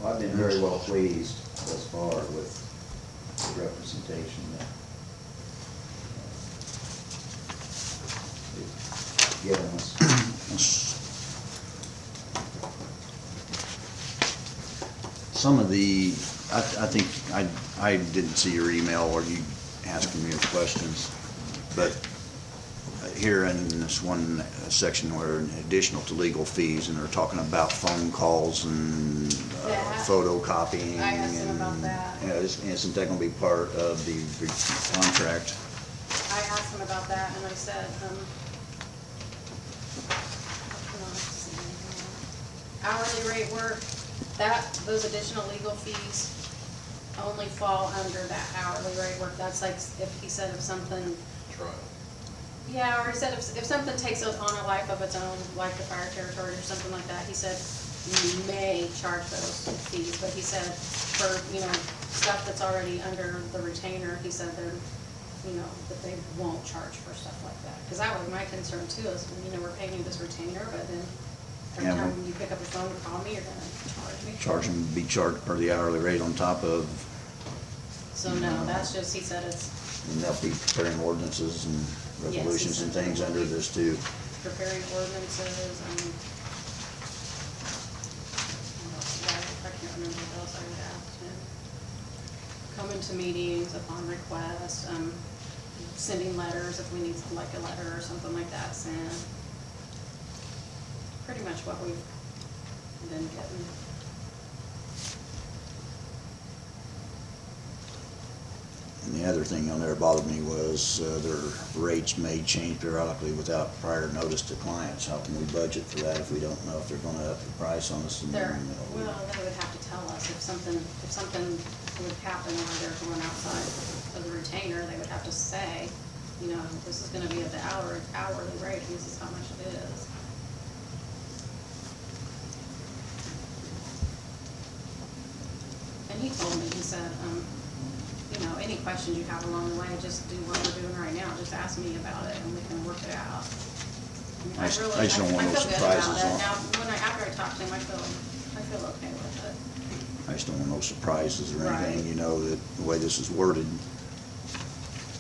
Well, I've been very well pleased thus far with the representation that they've given us. Some of the, I think, I didn't see your email or you asking me questions, but here in this one section where in additional to legal fees, and they're talking about phone calls and Yeah. photocopying. I asked him about and, that. yeah, isn't that gonna be part of the contract? I asked him about that and I said, hourly rate work, those additional legal fees only fall under that hourly rate work. That's like, if he said if something, Trial. yeah, or he said if something takes on a life of its own, like the fire territory or something like that, he said you may charge those fees, but he said for, you know, stuff that's already under the retainer, he said they're, you know, that they won't charge for stuff like that. Cause that was my concern too, is, you know, we're paying you this retainer, but then every Yeah, time but- you pick up the phone and call me, you're gonna charge me. Charge them, be charged per the hourly rate on top of, So no, that's just, he said it's and they'll be preparing ordinances and Yes, resolutions and things under this too. preparing ordinances and, I can't remember what else I would ask him. Coming to meetings upon request, sending letters if we need like a letter or something like that sent. Pretty much what we've been getting. And the other thing on there bothered me was their rates may change periodically without prior notice to clients. How can we budget for that if we don't know if they're gonna up the price on us? Well, they would have to tell us if something would happen while they're going outside of the retainer, they would have to say, you know, this is gonna be at the hourly rate, and this is how much it is. And he told me, he said, you know, any questions you have along the way, just do what we're doing right now, just ask me about it, and we can work it out. I just don't want no I feel good surprises about it. on- Now, after I talk to him, I feel okay with it. I just don't want no surprises or Right. anything, you know, that the way this is worded,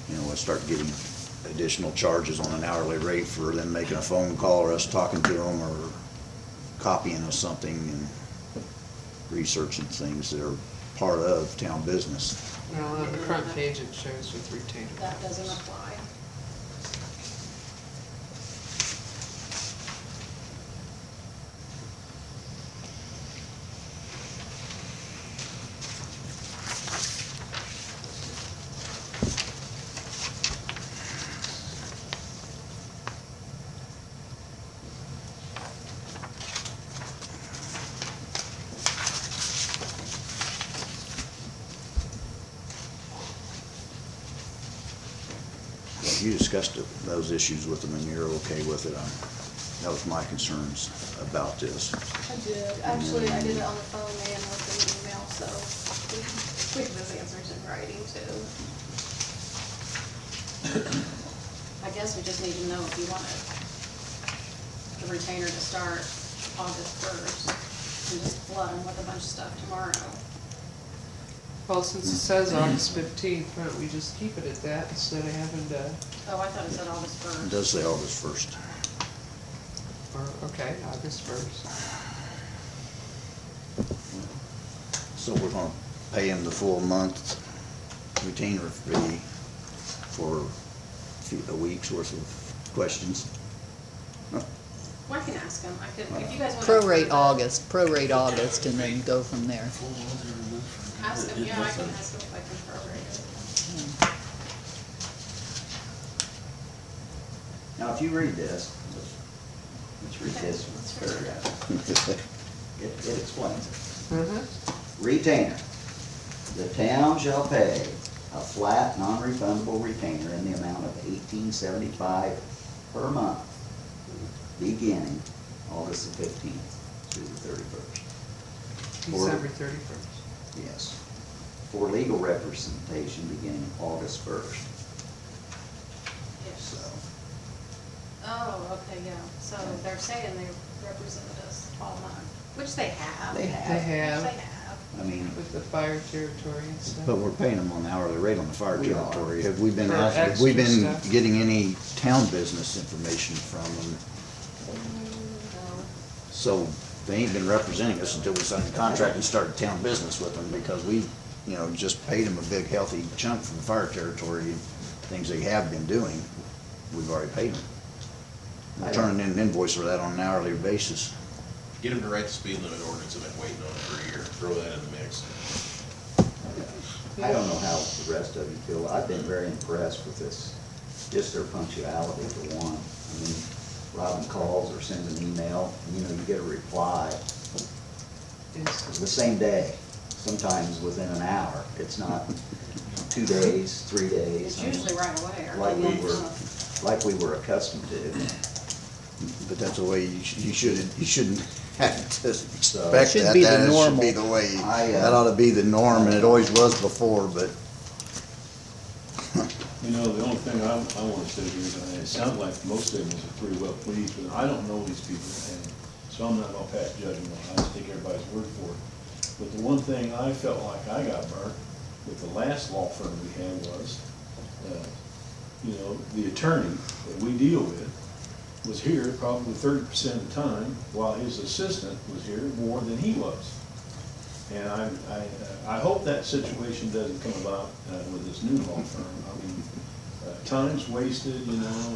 you know, I start getting additional charges on an hourly rate for them making a phone call or us talking to them or copying us something and researching things that are part of town business. Well, on the front page it shows with retainer. That doesn't apply. Well, you discussed those issues with them and you're okay with it. That was my concerns about this. I did. Actually, I did it on the phone and with an email, so we have those answers in writing too. I guess we just need to know if you want the retainer to start August 1st and just flood them with a bunch of stuff tomorrow. Well, since it says August 15th, why don't we just keep it at that instead of having to, Oh, I thought it said August It 1st. does say August 1st. or, okay, August 1st. So we're gonna pay him the full month retainer fee for a week's worth of questions. Well, I can ask them. I could, if you guys want. Prorate August, and then go from there. Ask them, yeah, I can ask them if I can prorate it. Now, if you read this, let's read this paragraph. It explains it. Mm-hmm. Retainer. The town shall pay a flat, non-refundable retainer in the amount of $18.75 per month, beginning August the 15th through the 31st. December 31st. Yes. For legal representation beginning August 1st. Yes. So, Oh, okay, yeah. So they're saying they represented us all month, which they have. They have. They have, They have. I mean, with the fire territory and stuff. But we're paying them on the hourly rate on the fire We are. territory. Have we been, For have we extra been stuff. getting any town business information from them? So they ain't been representing us until we signed the contract and started town business with them because we, you know, just paid them a big healthy chunk from the fire territory. Things they have been doing, we've already paid them. We're turning in an invoice for that on an hourly basis. Get them to write the speed limit ordinance, I've been waiting on it for a year, throw that in the mix. I don't know how the rest of you feel. I've been very impressed with this, just their punctuality for one. I mean, Robin calls or sends an email, and, you know, you get a reply Is- the same day, sometimes within an hour. It's not 2 days, 3 days. It's usually right away or Like we next were, month. like we were accustomed to. But that's the way you shouldn't have to expect Should that. be the That should normal. be the way, I, that ought to be the norm, and it always was before, but You know, the only thing I wanna say here is, it sounds like most of them are pretty well pleased, but I don't know these people, and so I'm not gonna pass judgment on it, I just take everybody's word for it. But the one thing I felt like I got burnt with the last law firm we had was, you know, the attorney that we deal with was here probably 30% of the time, while his assistant was here more than he was. And I hope that situation doesn't come about with this new law firm. I mean, time's wasted, you know.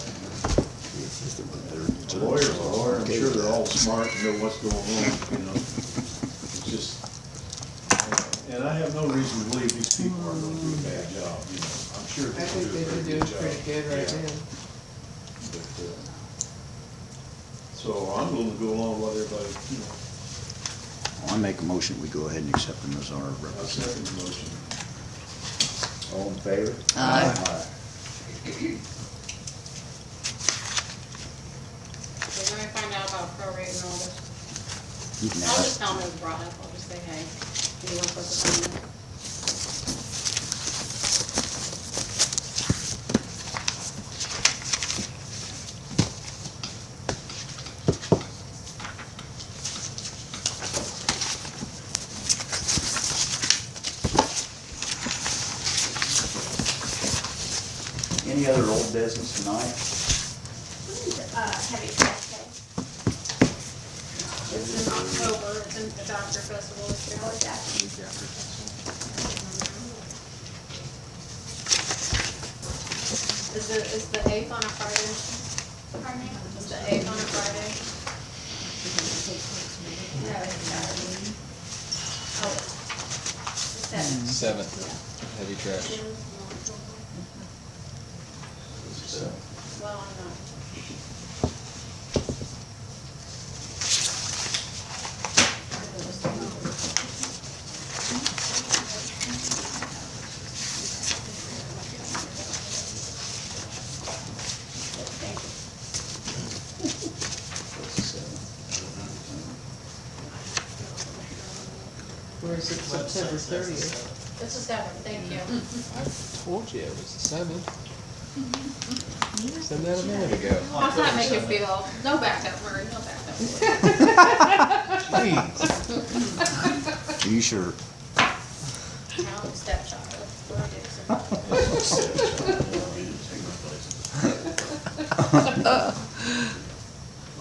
A lawyer's a lawyer, I'm sure they're all smart and know what's going on, you know. It's just, and I have no reason to believe these people are gonna do a bad job, you know. I'm sure I they'll think do a they've very been doing good job. pretty good right Yeah. now. But, so I'm gonna go along with everybody, you know, I make a motion, we go ahead and accept them as our I representative. second the motion. All in favor? Aye. So when I find out about prorate and all this, You can I'll just ask, tell them it was brought up, I'll just say, hey, can you work with us on this? Any other old business tonight? Heavy trash day. It's in October, it's in the Doctor Festival, it's Oh, really that. Is the 8th on a Friday? Pardon me? Is the 8th on a Friday? No, it's Saturday. Oh, it's 7. 7th, heavy trash. Well, I'm not. Or is it September 30th? It's the 7th, thank you. I told you it was the 7th. Said that a minute ago. How's that make you feel? No back up, Murray, no back up. Jeez. are you sure? Now I'm stepchild. We're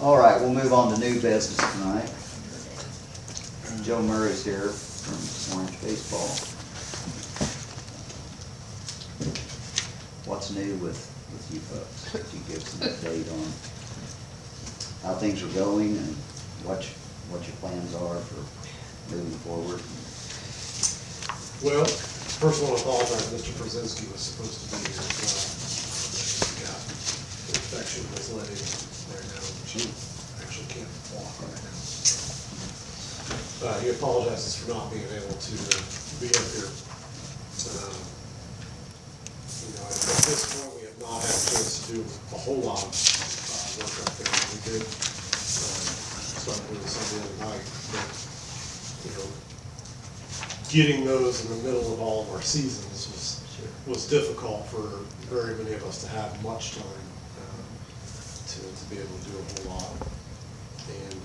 All right, we'll move on to new business tonight. Joe Murray's here from Orange Baseball. What's new with you folks? Could you give some update on how things are going and what your plans are for moving forward? Well, first I want to apologize, Mr. Brzezinski was supposed to be here as well. Got infection in his leg right now. She actually can't walk right now. He apologizes for not being able to be up here. At this point, we have not had a chance to do a whole lot of work up there. We did start doing some the other night, but, getting those in the middle of all of our seasons was difficult for very many of us to have much time to be able to do a whole lot. And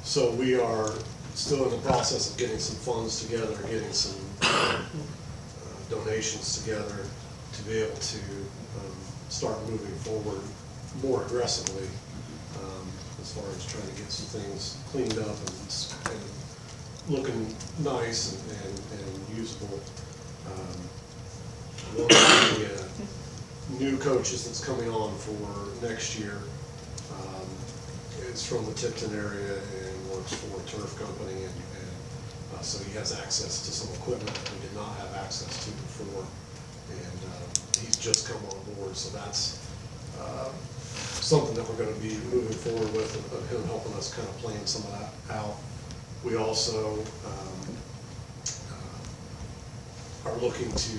so we are still in the process of getting some funds together, getting some donations together to be able to start moving forward more aggressively as far as trying to get some things cleaned up and looking nice and usable. One of the new coaches that's coming on for next year is from the Tipton area and works for a turf company, and so he has access to some equipment that we did not have access to before, and he's just come on board, so that's something that we're going to be moving forward with, of him helping us kind of plan some of that out. We also are looking to,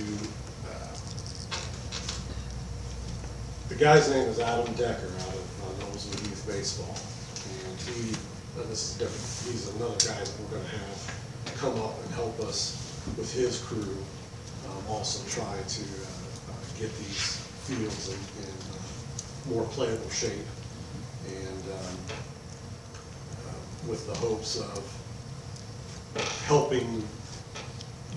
the guy's name is Adam Decker out of Knowlesville Youth Baseball. And this is different, he's another guy that we're gonna have come up and help us with his crew, also try to get these fields in more playable shape. And with the hopes of helping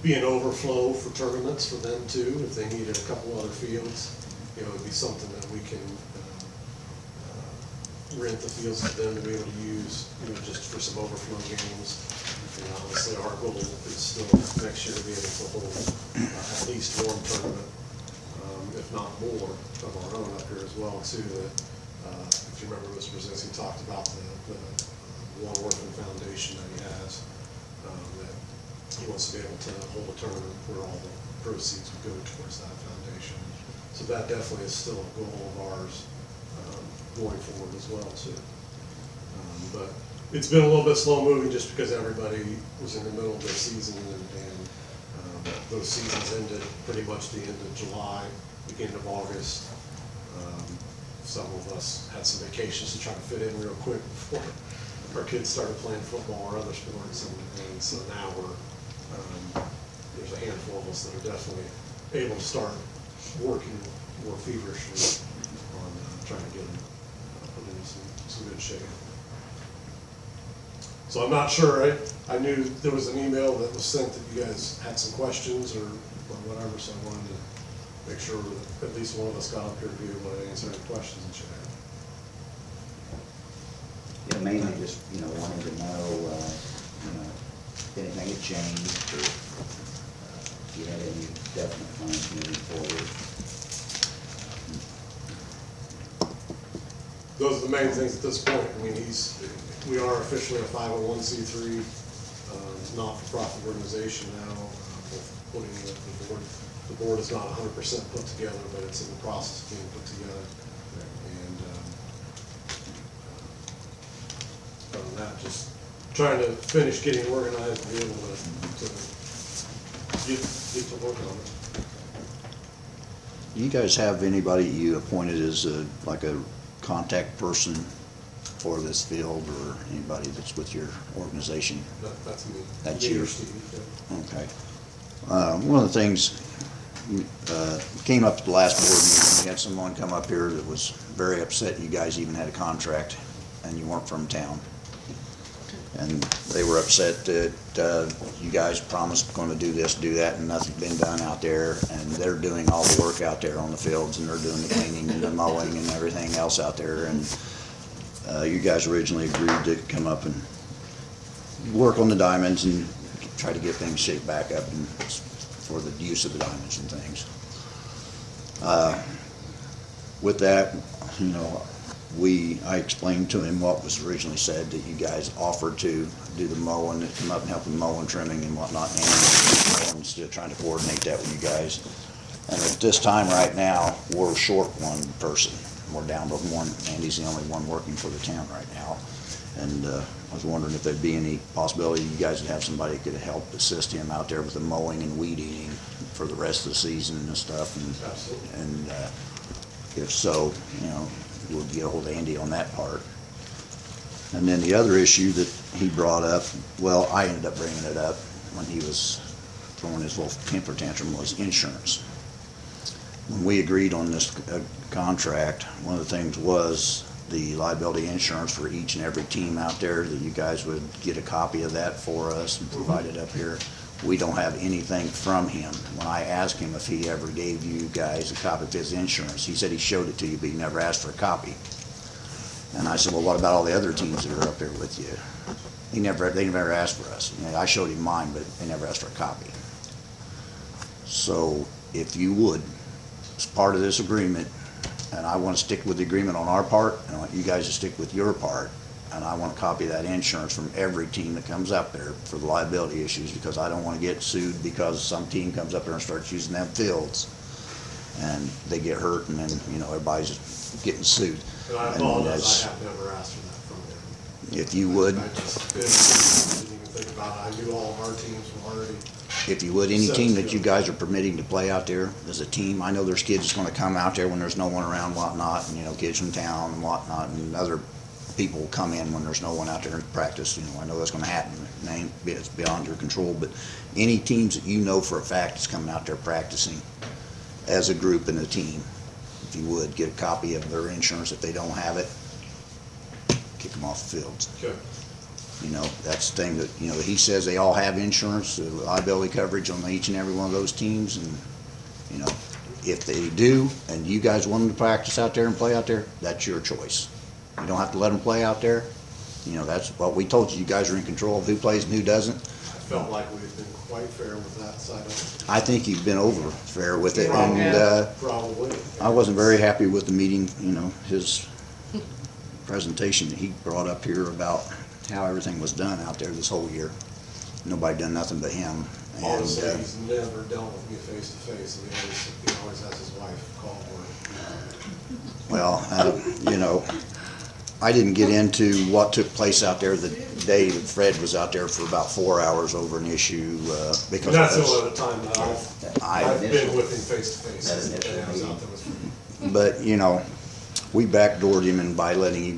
be an overflow for tournaments for them too, if they needed a couple other fields. It'd be something that we can rent the fields for them to be able to use, just for some overflow games. And obviously our goal is still next year to be able to hold at least one tournament, if not more, of our own up here as well too. That if you remember, Mr. Brzezinski talked about the One Orphan Foundation that he has, that he wants to be able to hold a tournament where all the proceeds would go towards that foundation. So that definitely is still a goal of ours going forward as well too. But it's been a little bit slow moving just because everybody was in the middle of their season and those seasons ended pretty much the end of July, beginning of August. Some of us had some vacations to try to fit in real quick before our kids started playing football or other sports, and so now there's a handful of us that are definitely able to start working more feverishly on trying to get them put into some good shape. So I'm not sure, I knew there was an email that was sent that you guys had some questions or whatever, so I wanted to make sure that at least one of us got up here to be able to answer any questions that you had. Yeah, mainly just, wanting to know, if anything had changed or if you had any definite plans moving forward. Those are the main things at this point. I mean, we are officially a 501c3 not-for-profit organization now. Putting the board is not 100% put together, but it's in the process of being put together. And other than that, just trying to finish getting organized and be able to get to work on it. Do you guys have anybody you appointed as like a contact person for this field, or anybody that's with your organization? That's me. That's Me or you? Steve, yeah. Okay. One of the things came up at the last board meeting. We had someone come up here that was very upset you guys even had a contract and you weren't from town. And they were upset that you guys promised going to do this, do that, and nothing's been done out there. And they're doing all the work out there on the fields, and they're doing the cleaning and the mowing and everything else out there. And you guys originally agreed to come up and work on the diamonds and try to get things shaped back up and for the use of the diamonds and things. With that, I explained to him what was originally said, that you guys offered to do the mowing, come up and help with mowing, trimming and whatnot, and still trying to coordinate that with you guys. And at this time right now, we're short one person. We're down to one. Andy's the only one working for the town right now. And I was wondering if there'd be any possibility you guys would have somebody that could help assist him out there with the mowing and weed eating for the rest of the season and stuff. Absolutely. And if so, we'll get a hold of Andy on that part. And then the other issue that he brought up, well, I ended up bringing it up when he was throwing his little temper tantrum, was insurance. When we agreed on this contract, one of the things was the liability insurance for each and every team out there, that you guys would get a copy of that for us and provide it up here. We don't have anything from him. When I asked him if he ever gave you guys a copy of his insurance, he said he showed it to you, but he never asked for a copy. And I said, well, what about all the other teams that are up there with you? They never asked for us. I showed him mine, but they never asked for a copy. So if you would, as part of this agreement, and I want to stick with the agreement on our part, and I want you guys to stick with your part, and I want a copy of that insurance from every team that comes up there for the liability issues, because I don't want to get sued because some team comes up there and starts using them fields, and they get hurt, and then, everybody's getting sued. And I apologize, I have never asked for that from him. If you would. I just didn't even think about it. I knew all of our teams were already. If you would, any team that you guys are permitting to play out there as a team, I know there's kids that's gonna come out there when there's no one around, whatnot, and, kids from town and whatnot, and other people will come in when there's no one out there and practice. I know that's gonna happen. It's beyond your control, but any teams that you know for a fact is coming out there practicing as a group and a team, if you would, get a copy of their insurance. If they don't have it, kick them off the fields. Okay. That's the thing that, he says they all have insurance, liability coverage on each and every one of those teams, and, if they do, and you guys want them to practice out there and play out there, that's your choice. You don't have to let them play out there. That's what we told you. You guys are in control of who plays and who doesn't. I felt like we've been quite fair with that side of it. I think you've been over fair with it, Probably. and, Probably. I wasn't very happy with the meeting, his presentation that he brought up here about how everything was done out there this whole year. Nobody done nothing but him. And, Honestly, he's never dealt with me face to face, and he always has his wife call for it. well, I didn't get into what took place out there the day that Fred was out there for about 4 hours over an issue, because That's the of only other time that I've been with him face to face. But, you know, we backdoored him and by letting you guys